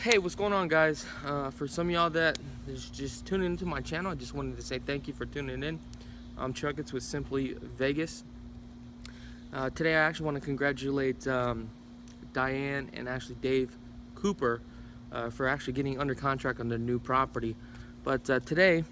Hey, what's going on, guys? For some of y'all that is just tuning into my channel, I just wanted to say thank you for tuning in. I'm Chakits with Simply Vegas. Today I actually want to congratulate Diane and actually Dave Cooper for actually getting under contract on their new property. But today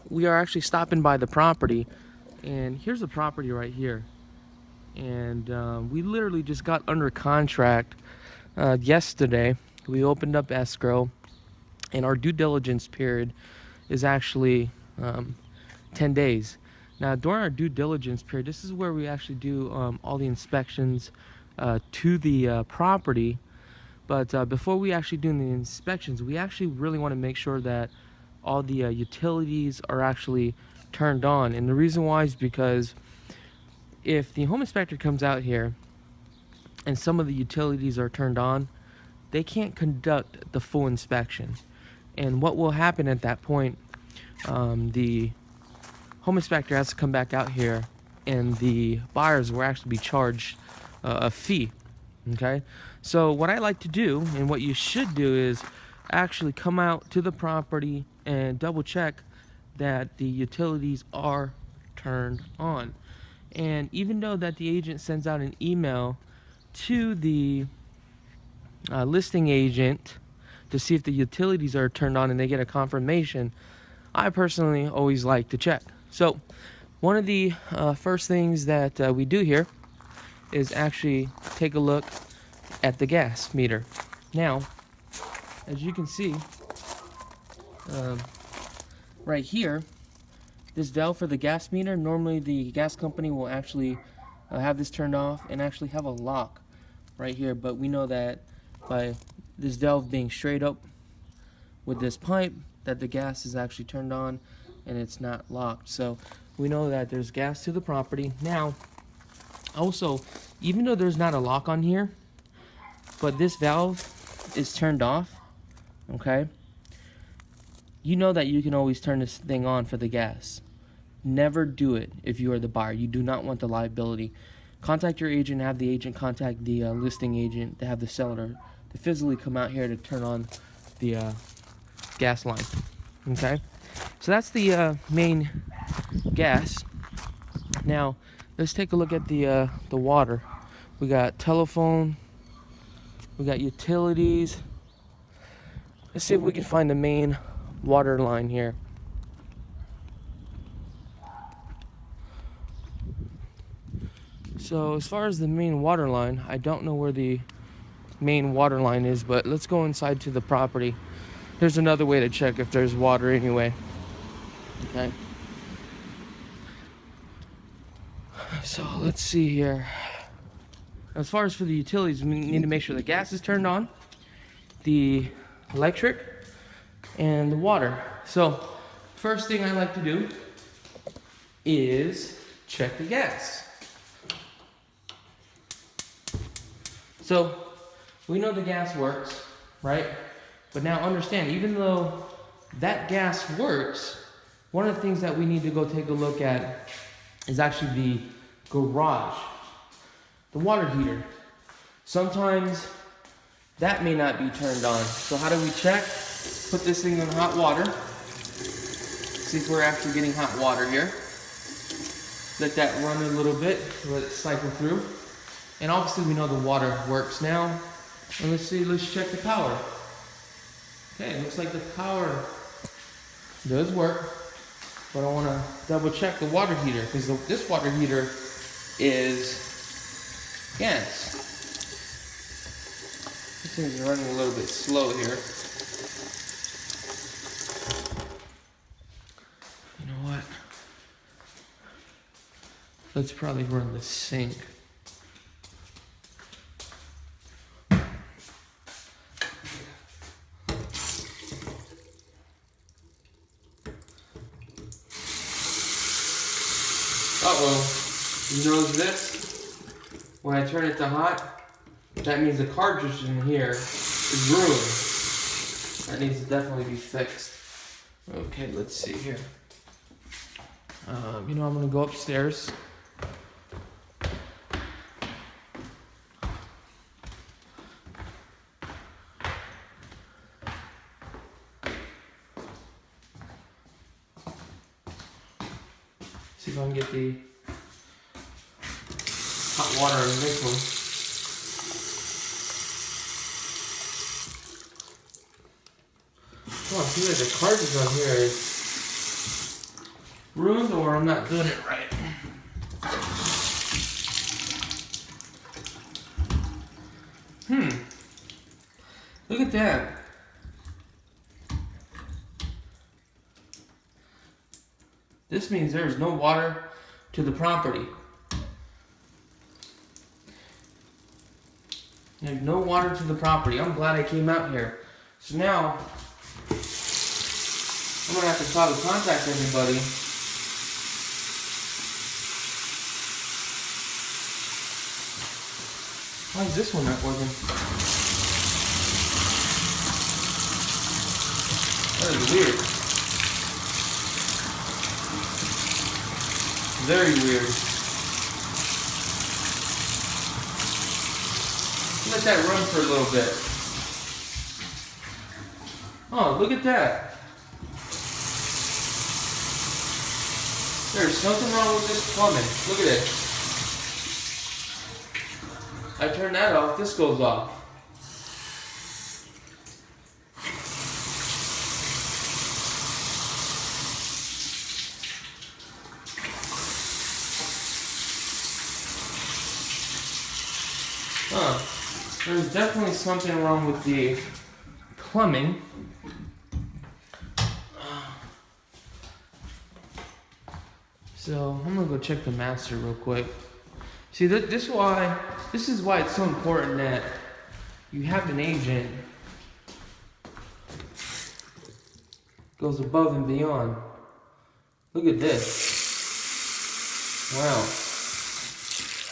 we are actually stopping by the property, and here's the property right here. And we literally just got under contract yesterday. We opened up escrow, and our due diligence period is actually 10 days. Now, during our due diligence period, this is where we actually do all the inspections to the property. But before we actually do the inspections, we actually really want to make sure that all the utilities are actually turned on. And the reason why is because if the home inspector comes out here and some of the utilities are turned on, they can't conduct the full inspection. And what will happen at that point, the home inspector has to come back out here, and the buyers will actually be charged a fee. Okay, so what I like to do, and what you should do, is actually come out to the property and double check that the utilities are turned on. And even though that the agent sends out an email to the listing agent to see if the utilities are turned on and they get a confirmation, I personally always like to check. So one of the first things that we do here is actually take a look at the gas meter. Now, as you can see right here, this valve for the gas meter, normally the gas company will actually have this turned off and actually have a lock right here, but we know that by this valve being straight up with this pipe, that the gas is actually turned on and it's not locked. So we know that there's gas to the property. Now, also, even though there's not a lock on here, but this valve is turned off, okay, you know that you can always turn this thing on for the gas. Never do it if you are the buyer. You do not want the liability. Contact your agent, have the agent contact the listing agent to have the seller to physically come out here to turn on the gas line. Okay, so that's the main gas. Now let's take a look at the water. We got telephone, we got utilities. Let's see if we can find the main water line here. So as far as the main water line, I don't know where the main water line is, but let's go inside to the property. There's another way to check if there's water anyway. Okay. So let's see here. As far as for the utilities, we need to make sure the gas is turned on, the electric, and the water. So first thing I like to do is check the gas. So we know the gas works, right? But now understand, even though that gas works, one of the things that we need to go take a look at is actually the garage, the water heater. Sometimes that may not be turned on. So how do we check? Put this thing in hot water. See if we're actually getting hot water here. Let that run a little bit, let it cycle through. And obviously we know the water works now. And let's check the power. Okay, it looks like the power does work. But I want to double check the water heater, because this water heater is gas. This thing's running a little bit slow here. You know what? Let's probably run the sink. You notice this? When I turn it to hot, that means the cartridge in here is ruined. That needs to definitely be fixed. Okay, let's see here. I'm gonna go upstairs. if I can get the hot water in this one. Oh, I feel like the cartridge on here is ruined, or I'm not doing it right. Look at that. This means there is no water to the property. There's no water to the property. I'm glad I came out here. So now, I'm gonna have to try to contact everybody. Why is this one not working? That is weird. Very weird. Let that run for a little bit. Oh, look at that. There's something wrong with this plumbing. Look at it. I turn that off, this goes off. There's definitely something wrong with the plumbing. So I'm gonna go check the master real quick. See, this is why it's so important that you have an agent goes above and beyond. Look at this. Wow.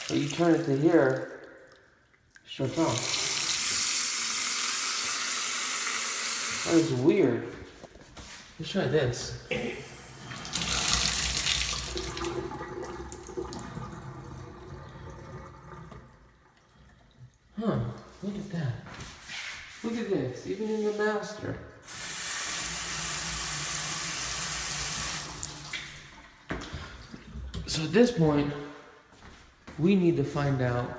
So you turn it to here. Shuts off. That is weird. Let's try this. Huh, look at that. Look at this, even in the master. So at this point, we need to find out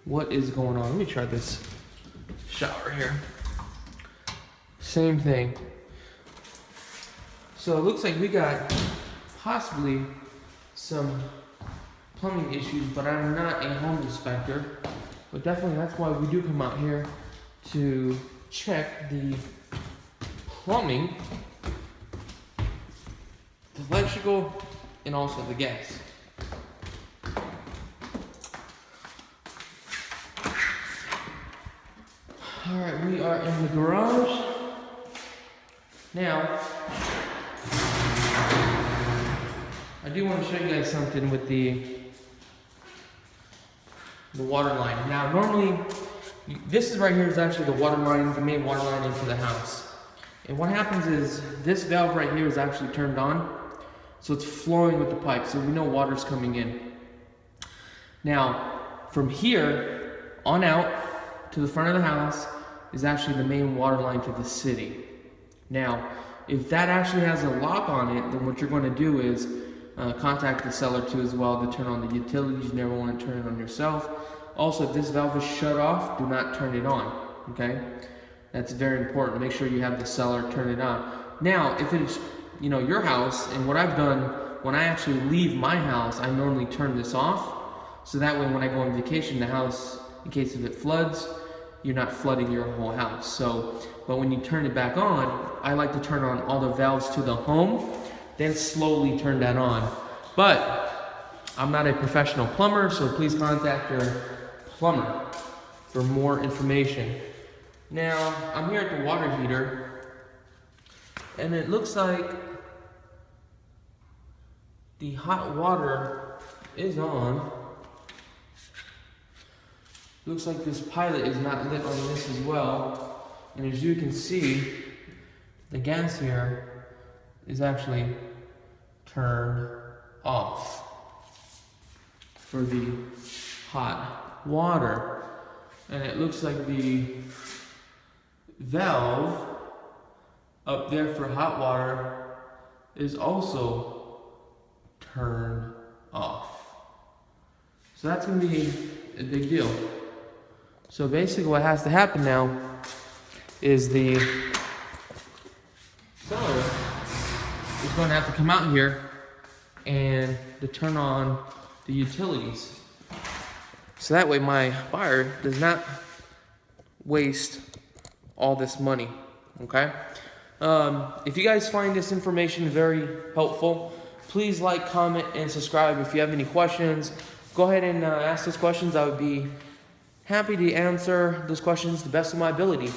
what is going on. Let me try this shower here. Same thing. So it looks like we got possibly some plumbing issues, but I'm not a home inspector. But definitely that's why we do come out here to check the plumbing, the electrical, and also the gas. Alright, we are in the garage. Now, I do want to show you guys something with the water line. Now, normally, this is right here is actually the water line, the main water line into the house. And what happens is, this valve right here is actually turned on, so it's flowing with the pipe, so we know water's coming in. Now, from here on out to the front of the house is actually the main water line to the city. Now, if that actually has a lock on it, then what you're going to do is contact the seller too as well to turn on the utilities. You never want to turn it on yourself. Also, if this valve is shut off, do not turn it on, okay? That's very important. Make sure you have the seller turn it on. Now, if it's, your house, and what I've done, when I actually leave my house, I normally turn this off. So that way when I go on vacation, the house, in case if it floods, you're not flooding your whole house. So, but when you turn it back on, I like to turn on all the valves to the home, then slowly turn that on. But I'm not a professional plumber, so please contact your plumber for more information. Now, I'm here at the water heater, and it looks like the hot water is on. Looks like this pilot is not lit on this as well. And as you can see, the gas here is actually turned off for the hot water. And it looks like the valve up there for hot water is also turn off. So that's going to be a big deal. So basically what has to happen now is the seller is going to have to come out here and to turn on the utilities. So that way my buyer does not waste all this money, okay? If you guys find this information very helpful, please like, comment, and subscribe. If you have any questions, go ahead and ask those questions. I would be happy to answer those questions to the best of my ability.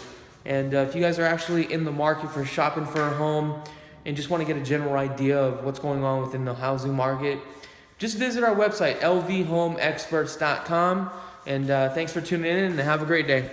And if you guys are actually in the market for shopping for a home and just want to get a general idea of what's going on within the housing market, just visit our website, lvhomeexperts.com. And thanks for tuning in, and have a great day.